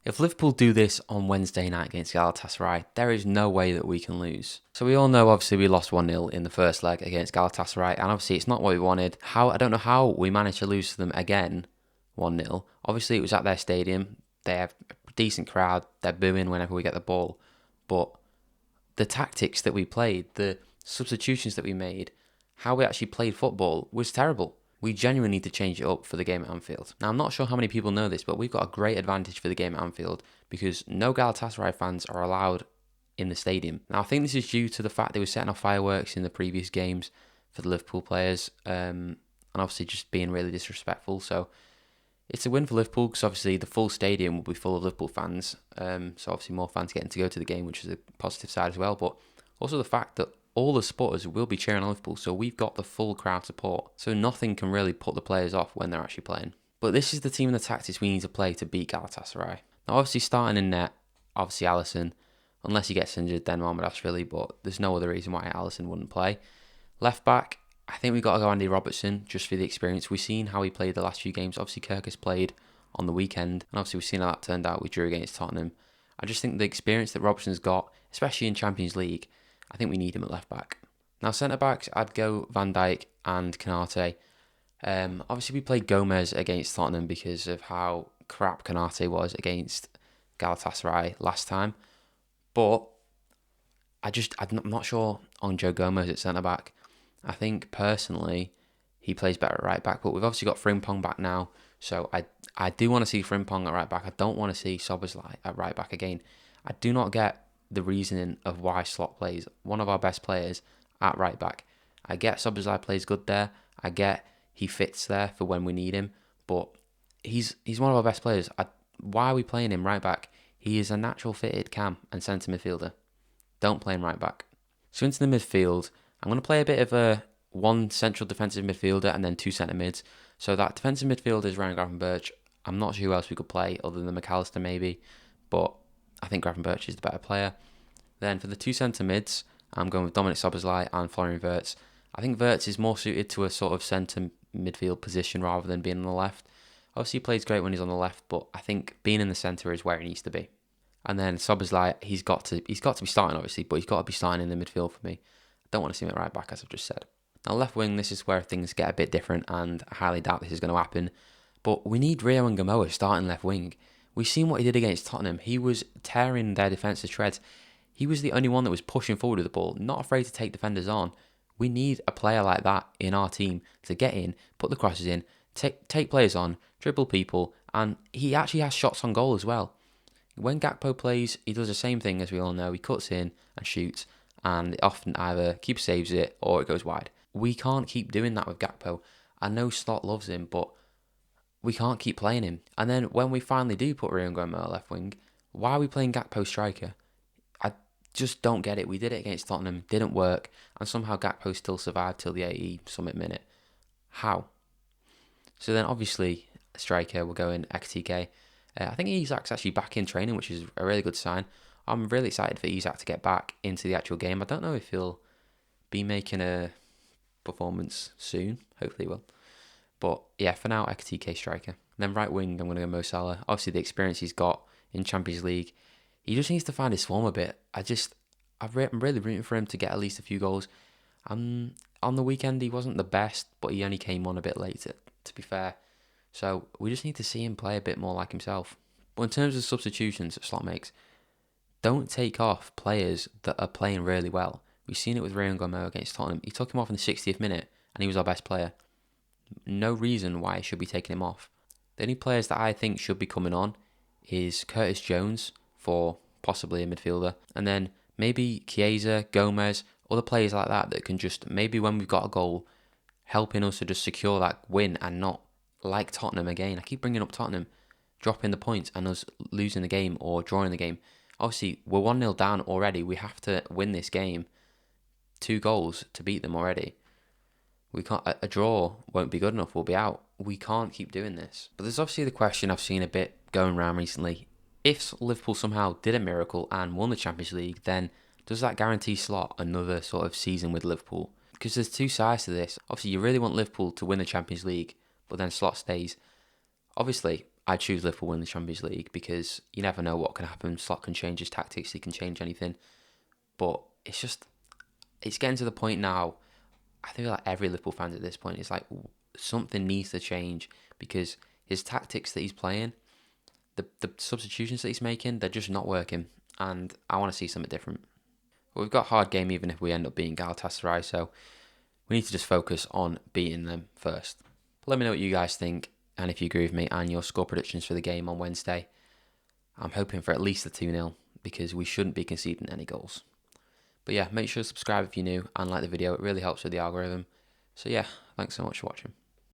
If Liverpool do this on Wednesday night against Galatasaray, there is no way that we can lose. So we all know, obviously, we lost 1-0 in the first leg against Galatasaray, and obviously it's not what we wanted. I don't know how we managed to lose to them again 1-0. Obviously, it was at their stadium. They have a decent crowd. They're booing whenever we get the ball. But the tactics that we played, the substitutions that we made, how we actually played football was terrible. We genuinely need to change it up for the game at Anfield. Now, I'm not sure how many people know this, but we've got a great advantage for the game at Anfield because no Galatasaray fans are allowed in the stadium. Now, I think this is due to the fact they were setting off fireworks in the previous games for the Liverpool players, and obviously just being really disrespectful. So it's a win for Liverpool because obviously the full stadium will be full of Liverpool fans. So obviously more fans getting to go to the game, which is a positive side as well. But also the fact that all the supporters will be cheering on Liverpool, so we've got the full crowd support. So nothing can really put the players off when they're actually playing. But this is the team and the tactics we need to play to beat Galatasaray. Now, obviously starting in net, obviously Alisson, unless he gets injured, then Mohamed, but there's no other reason why Alisson wouldn't play. Left back, I think we've got to go Andy Robertson just for the experience. We've seen how he played the last few games. Obviously, Kirk has played on the weekend, and obviously we've seen how that turned out. We drew against Tottenham. I just think the experience that Robertson's got, especially in Champions League, I think we need him at left back. Now, centre-backs, I'd go Van Dijk and Konate. Obviously, we played Gomez against Tottenham because of how crap Konate was against Galatasaray last time. But I'm not sure on Joe Gomez at centre-back. I think, personally, he plays better at right-back. But we've obviously got Frimpong back now. So I do want to see Frimpong at right-back. I don't want to see Szoboszlai at right-back again. I do not get the reasoning of why Slot plays one of our best players at right back. I get Szoboszlai plays good there. I get he fits there for when we need him. But he's one of our best players. Why are we playing him right back? He is a natural fitted cam and centre midfielder. Don't play him right back. So into the midfield, I'm going to play a bit of a one central defensive midfielder and then two centre mids. So that defensive midfielder is Ryan Gravenberch. I'm not sure who else we could play other than McAllister maybe. But I think Gravenberch is the better player. Then for the two centre mids, I'm going with Dominic Szoboszlai and Florian Wirtz. I think Wirtz is more suited to a sort of centre midfield position rather than being on the left. Obviously, he plays great when he's on the left, but I think being in the centre is where he needs to be. And then Szoboszlai, he's got to be starting, obviously, but he's got to be starting in the midfield for me. I don't want to see him at right back, as I've just said. Now, left wing, this is where things get a bit different, and I highly doubt this is going to happen. But we need Rio and Gamoa starting left wing. We've seen what he did against Tottenham. He was tearing their defence to shreds. He was the only one that was pushing forward with the ball, not afraid to take defenders on. We need a player like that in our team to get in, put the crosses in, take players on, dribble people, and he actually has shots on goal as well. When Gakpo plays, he does the same thing as we all know. He cuts in and shoots, and it often either keeper saves it or it goes wide. We can't keep doing that with Gakpo. I know Slot loves him, but we can't keep playing him. And then when we finally do put Rio and Guerrero left wing, why are we playing Gakpo striker? I just don't get it. We did it against Tottenham, didn't work, and somehow Gakpo still survived till the 80-something minute. How? So then obviously, striker, we're going Ekitike. I think Isak's actually back in training, which is a really good sign. I'm really excited for Isak to get back into the actual game. I don't know if he'll be making a performance soon. Hopefully he will. But yeah, for now, Ekitike striker. Then right wing, I'm going to go Mo Salah. Obviously, the experience he's got in Champions League. He just needs to find his form a bit. I'm really rooting for him to get at least a few goals. On the weekend, he wasn't the best, but he only came on a bit late, to be fair. So we just need to see him play a bit more like himself. But in terms of substitutions that Slot makes, don't take off players that are playing really well. We've seen it with Rayon Gomo against Tottenham. He took him off in the 60th minute, and he was our best player. No reason why he should be taking him off. The only players that I think should be coming on is Curtis Jones for possibly a midfielder, and then maybe Chiesa, Gomez, other players like that can just, maybe when we've got a goal, helping us to just secure that win and not like Tottenham again. I keep bringing up Tottenham, dropping the points and us losing the game or drawing the game. Obviously, we're 1-0 down already. We have to win this game. 2 goals to beat them already. We can't. A draw won't be good enough. We'll be out. We can't keep doing this. But there's obviously the question I've seen a bit going around recently. If Liverpool somehow did a miracle and won the Champions League, then does that guarantee Slot another sort of season with Liverpool? Because there's 2 sides to this. Obviously, you really want Liverpool to win the Champions League, but then Slot stays. Obviously, I choose Liverpool win the Champions League because you never know what can happen. Slot can change his tactics, he can change anything. But it's getting to the point now. I feel like every Liverpool fan at this point is like something needs to change because his tactics that he's playing, the substitutions that he's making, they're just not working. And I want to see something different. But we've got a hard game even if we end up beating Galatasaray, so we need to just focus on beating them first. But let me know what you guys think and if you agree with me and your score predictions for the game on Wednesday. I'm hoping for at least a 2-0 because we shouldn't be conceding any goals. But yeah, make sure to subscribe if you're new and like the video. It really helps with the algorithm. So yeah, thanks so much for watching.